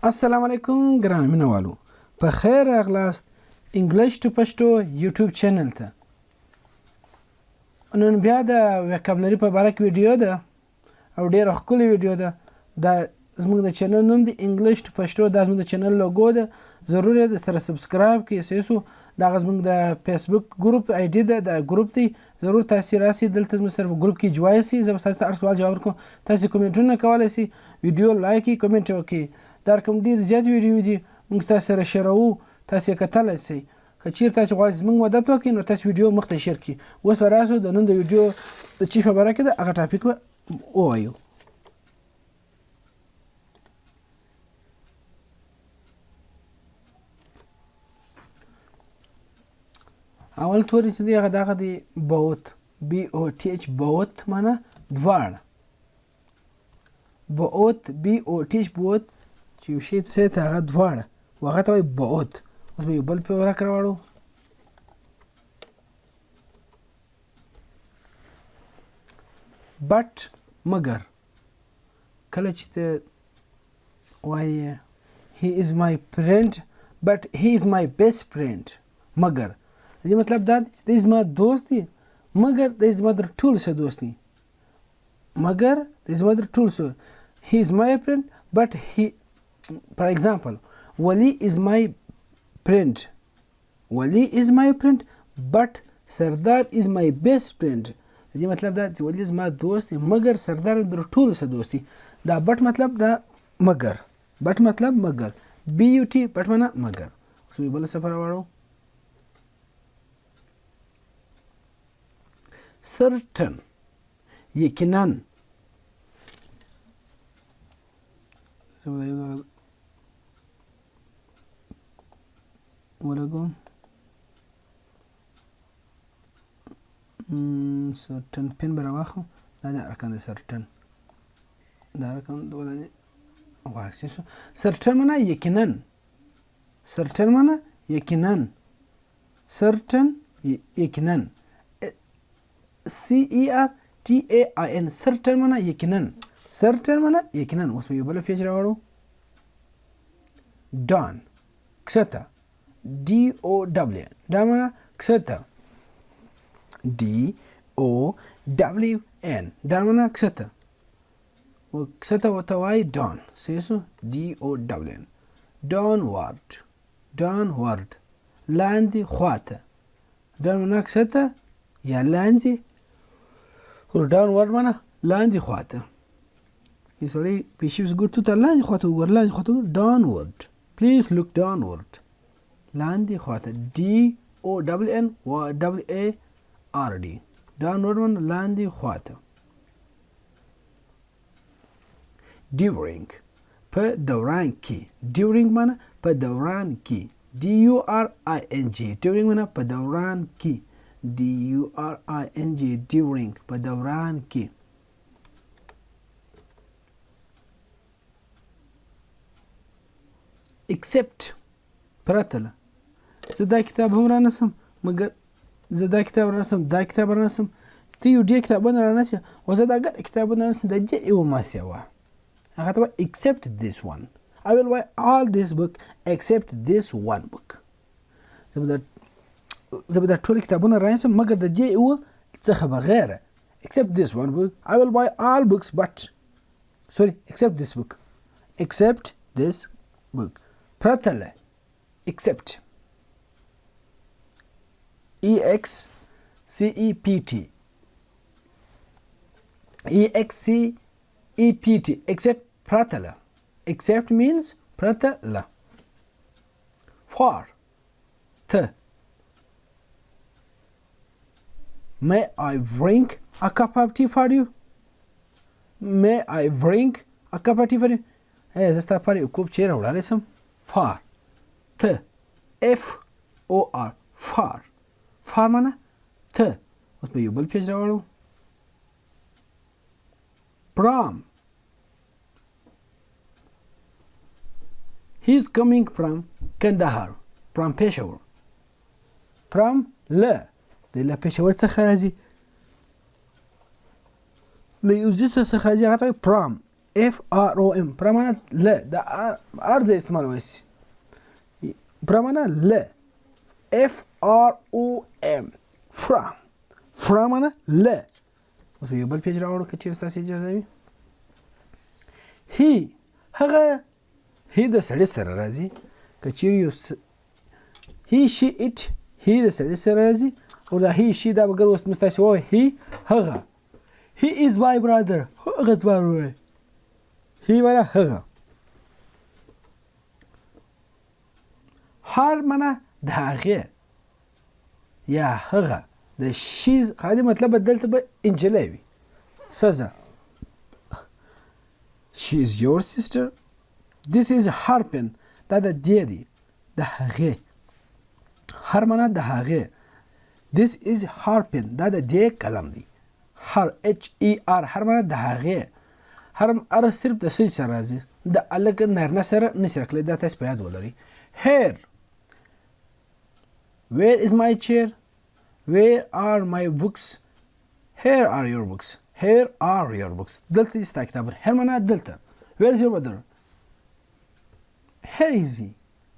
السلام علیکم ګران مینوالو په خیر راغلاست انګلیش ټو پښتو یوټیوب چینل ته. نن بیا د وکابلری په اړه کې ویډیو ده او ډیره ښکلې ویډیو ده. دا زموږ د چینل نوم دی انګلیش ټو پښتو. دا زموږ د چینل لوګو ده. ضروري ده سره سبسکرایب کړئ. سیسو دا زموږ د فیسبوک ګروپ آی ډی ده. دا ګروپ دی ضرور تاسو راسي دلته موږ سره ګروپ کې جوای سي. زه تاسو ته هر سوال جواب کوم. تاسو کومنټونه کولای سي، ویډیو لایک کړئ، کومنټ وکړئ. دا کوم ډیر زیات ویډیو دي موږ تاسو سره شریکو. تاسو کتلای سي که چیرته تاسو غواړئ موږ مدد وکړو نو تاسو ویډیو مخ ته شیر کړئ. اوس وراسو د نن د ویډیو د چی خبره کې ده هغه ټاپک وایو. اول توري چې دی هغه دغه دی بوت، بی او ټی ایچ، بوت معنی دواړه. بوت بی او ټی ایچ بوت چې یو شی څه ته هغه دواړه هغه ته وایي بوت. اوس به یو بل په ورک راوړو. بټ مګر کله چې ته وایې he is my friend but he is my best friend مګر دې مطلب دا دی چې دی زما دوست دی مګر دی زما در ټولو څه دوست دی. مګر دی زما در ټولو څه he is my friend but he for example Wali is my friend. Wali is my friend but Sardar is my best friend. دې مطلب دا چې ولی زما دوست دی مګر سردار در ټولو څه دوست دی. دا بټ مطلب دا مګر. بټ مطلب مګر. بی یو ټی بټ معنی مګر. اوس به بل سفر واړو. certain یقینا. ولګو certain پن به راواخو. دا رقم دی certain. دا رقم ولني واخیسو. certain معنا یقینا. certain معنا یقینا. certain یقینا. certain certain معنا یقینا. certain معنا یقینا. اوس به یو بل پیج راوړو. done کسته DOW دا معنا کسته. DOWN دا معنا کسته. و کسته وته وای دون. سیسو DOWN. downward downward لاندې خواته. دا معنا کسته یا لاندې. or downward معنا لاندې خواته. یسړي پیشیز ګورته ته لاندې خواته ورلاندې خواته. downward please look downward لاندې خواته. DOWN WARD downward one لاندې خواته. during په دوران کې. during معنی په دوران کې. DURING during معنی په دوران کې. DURING during په دوران کې. except پرتله. زه دا کتاب هم رانسم مګر زه دا کتاب رانسم دا کتاب رانسم. ته یو ډېر کتابونه رانسې او زه دا ګڼ کتابونه رانسم د جې یوه ماسیوه هغه ته وایي except this one. I will buy all this book except this one book. زه به دا ټول کتابونه رانسم مګر د جې یوه څخه بغیره. except this one book. I will buy all books but sorry except this book. except this book. پرتله except EXCEPT EXCEPT except pratala. Except means pratala. For the. May I bring a cup of tea for you? May I bring a cup of tea for you? Hey, زستا پر یو کوب چیرې وړاندې سم. For the FOR for for معنا ته. اوس به یو بل پیج راوړو. From he is coming from Kandahar from Peshawar. From له د له پېښور څخه راځي. له یو ځای څخه راځي هغه ته from. FROM پر معنا له د ارز استعمال وسی پر معنا له FROM from معنا له. اوس یو بل پیج راوړو که چیرې ستاسو اجازه وي. هغه هی د سړي سره راځي که چیرې یو هی شي اټ هی د سړي سره راځي او دا هی شي دا بګر اوس مستاسو وای هی هغه هی از مای برادر هغه زما ورور هی معنا هغه. هر معنا د هغه یا هغه د شي خالي مطلب بدلته به انجلۍ وي. سزا she is your sister. this is her pen دا د دې دی د هغه هر معنا د هغه. this is her pen دا د دې قلم دی. her HER هر معنا د هغه هر صرف د سوي سره راځي د الګ نرنه سره نشي راکلی دا تاسو په یاد ولرئ. here where is my chair where are my books here are your books here are your books دلته دي ستا کتابونه. here معنا دلته where is your brother here is he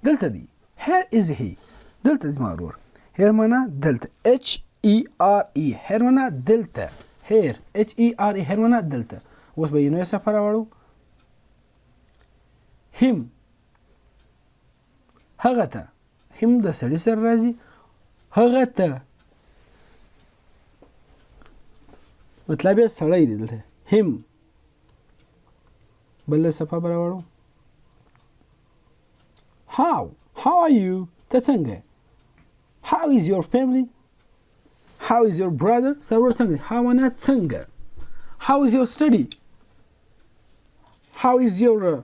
دلته دی here is he دلته زما ورور. here معنا دلته HERE here معنا دلته here HERE here معنا دلته. اوس به یې نوې صفحه راوړو. him هغه ته him د سړي سره راځي هغه ته مطلب یې سړی دی دلته him. بل صفحه به راوړو. how are you ته څنګه how is your family how is your brother سرور څنګه how معنا څنګه how is your study how is your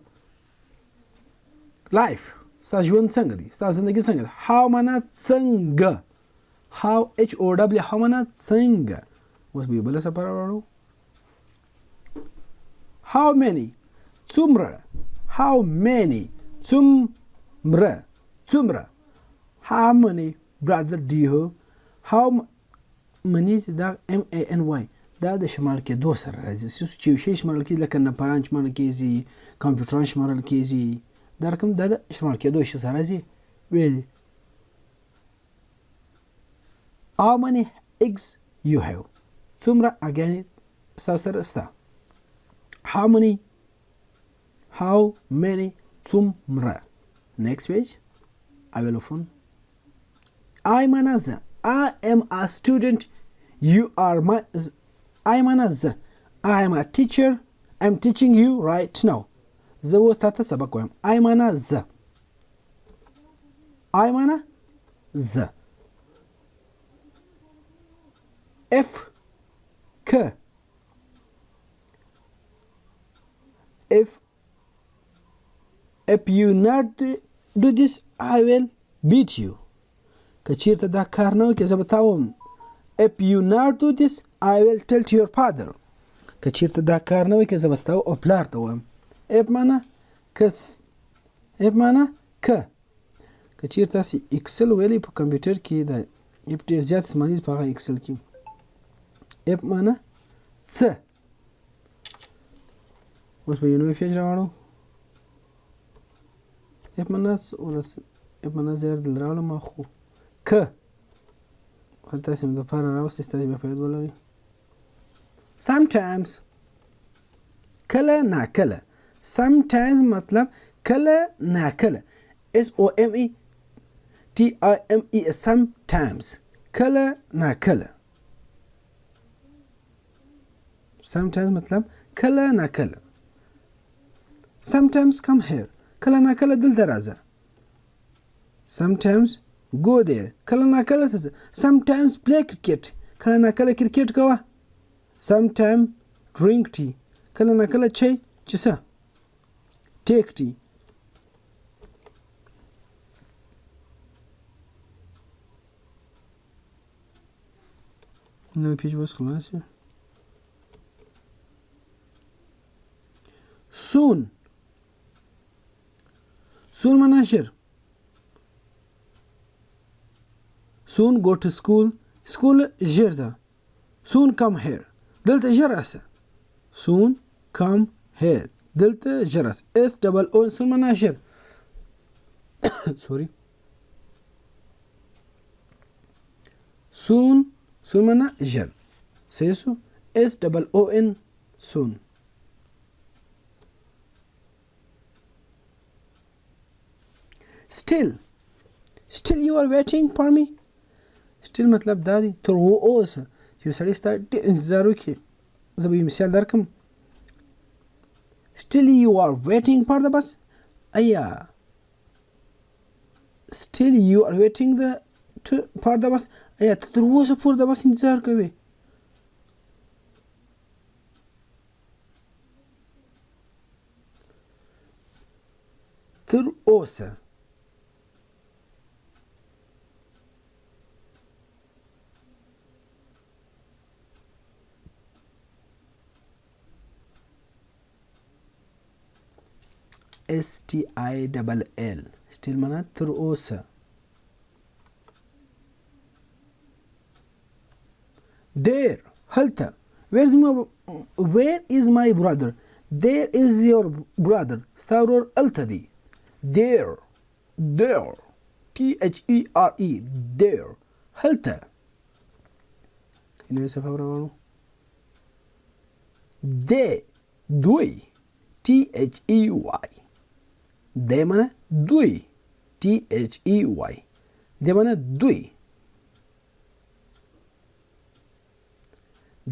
life ستا ژوند څنګه دی ستا زندگی څنګه ده. how معنا څنګه how HOW how معنا څنګه. اوس به بل څه راوړو. how many څومره how many څومره how many brother do you have how many دا MANY دا د شمال کېدو سره راځي. چې یو شی شمال کېږي لکه نفران شمال کېږي کمپیوټران شمال کېږي دا رقم دا د شمال کېدو شي سره راځي. ویلي how many eggs you have څومره اګانې ستا سره ستا. how many څومره. next page اولوفون. I معنا زه I am a student you are my I معنا زه I am a teacher I'm teaching you right now زه اوس تاته سبق وایم. I معنا زه I معنا زه. if you not do this I will beat you که چیرته دا کار نه وکړې زه به تا وم. if you not do this I will tell to your father که چیرته دا کار نه وکړې زه به ستا او پلار ته وم. if معنا که که چیرته تاسې اکسل ویلی په کمپیوټر کې دا اف ډېر زیات استعمالېږي په هغه اکسل کې. if معنا څه. اوس به یو نوی پیج راوړو. if معنا زه یې دل راوړم خو که تاسې مې دپاره راوستې ستاسې بیا په یاد ولرئ. sometimes کله ناکله sometimes مطلب کله ناکله SOMETIME sometimes کله ناکله sometimes مطلب کله ناکله. sometimes come here کله ناکله دلته راځه. sometimes go there کله ناکله ته. sometimes play cricket کله ناکله کرکټ کوه. sometimes drink tea کله ناکله چای چښه. take tea نو پیج بس خلاص. soon معنا ژر. soon go to school ژر ځه. soon come here دلته ژر راسه. soon come here دلته ژر است. اس ډبل او ان سون معنا ژر سوري soon soon معنا ژر. صحیح سو. اس ډبل او ان soon. still you are waiting for me. still مطلب دا دی تر اوسه چې یو سړی ستا ډېر انتظار وکړي. زه به یو مثال درکړم. still you are waiting for the bus. ایا still you are waiting for the bus. ایا ته تر اوسه پورې د بس انتظار کوې. تر اوسه. still still معنا تر اوسه. there هلته. where is my brother. there is your brother. ستا ورور هلته دی. there there there هلته. نوې صفحه راوړو. دوی دی معنا دوی. دی معنا دوی.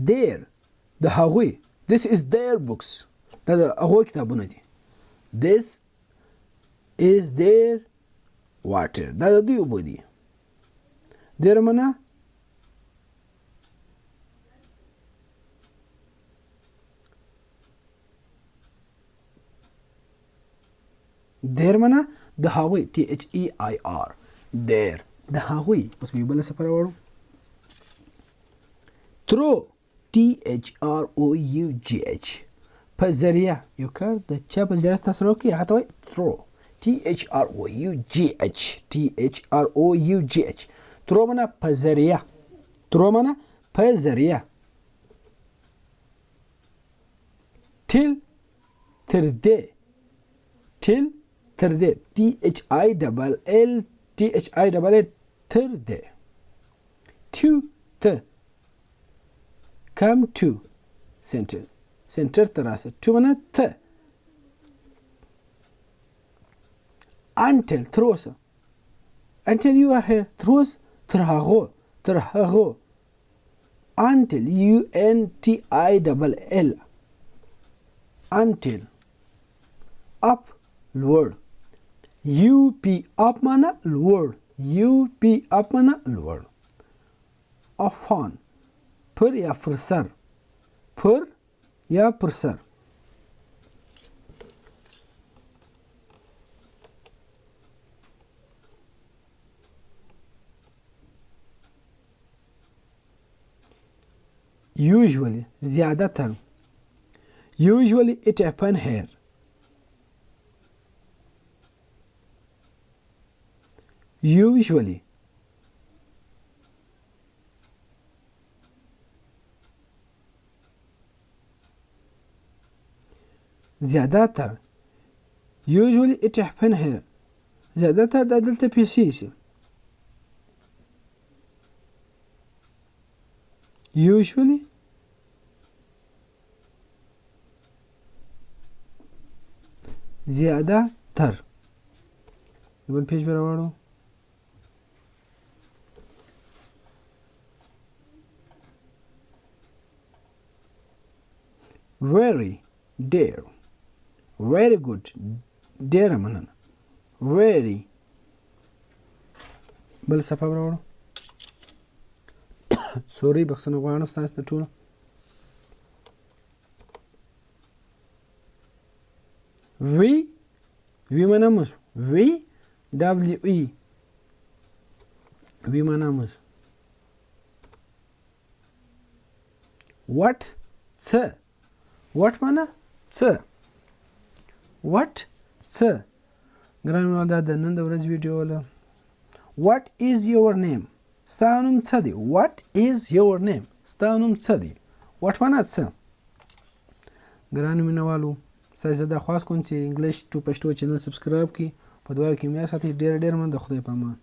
their د هغوی. this is their books. دا د هغوی کتابونه دي. this is their water. دا د دوی اوبه دي. their معنا their معنا د هغوی. their د هغوی. اوس به بل څه راوړو. through په ذریعه. یو کار د چا په ذریعه تاسو وکړئ هغه ته وایي through. through معنا په ذریعه. through معنا په ذریعه. till تر دې. till تر دې. تر دې. to ته. come to center ته راسه. to معنا ته. until تر اوسه. until you are here. تر اوسه. تر هغو. until until up لوړ. up معنا لوړ. up معنا لوړ. upon پر یا پر سر. پر یا پر سر. usually زیادتر. usually it happen here. usually زیادتر. usually it happen here. زیادتر دا دلته پیښیږي شي. usually زیادتر. بل پیج به راوړو. very dear. very good. ډېره مننه. very. بل صفحه راوړو. سوري بخښنه غواړم ستاسو ته ټولو. we معنا موږ. we معنا موږ. what څه. what معنا څه. what څه. ګرانو دا د نن د ورځې ویډیو ولا. what is your name. ستا نوم څه دی. what is your name. ستا نوم څه دی. what معنا څه. ګرانو مینوالو ستاسو زه درخواست کوم چې انګلیش ټو پښتو چینل سبسکرایب کړئ، په دعاو کې مې یاد ساتئ. ډېر مننه. د خدای په امان.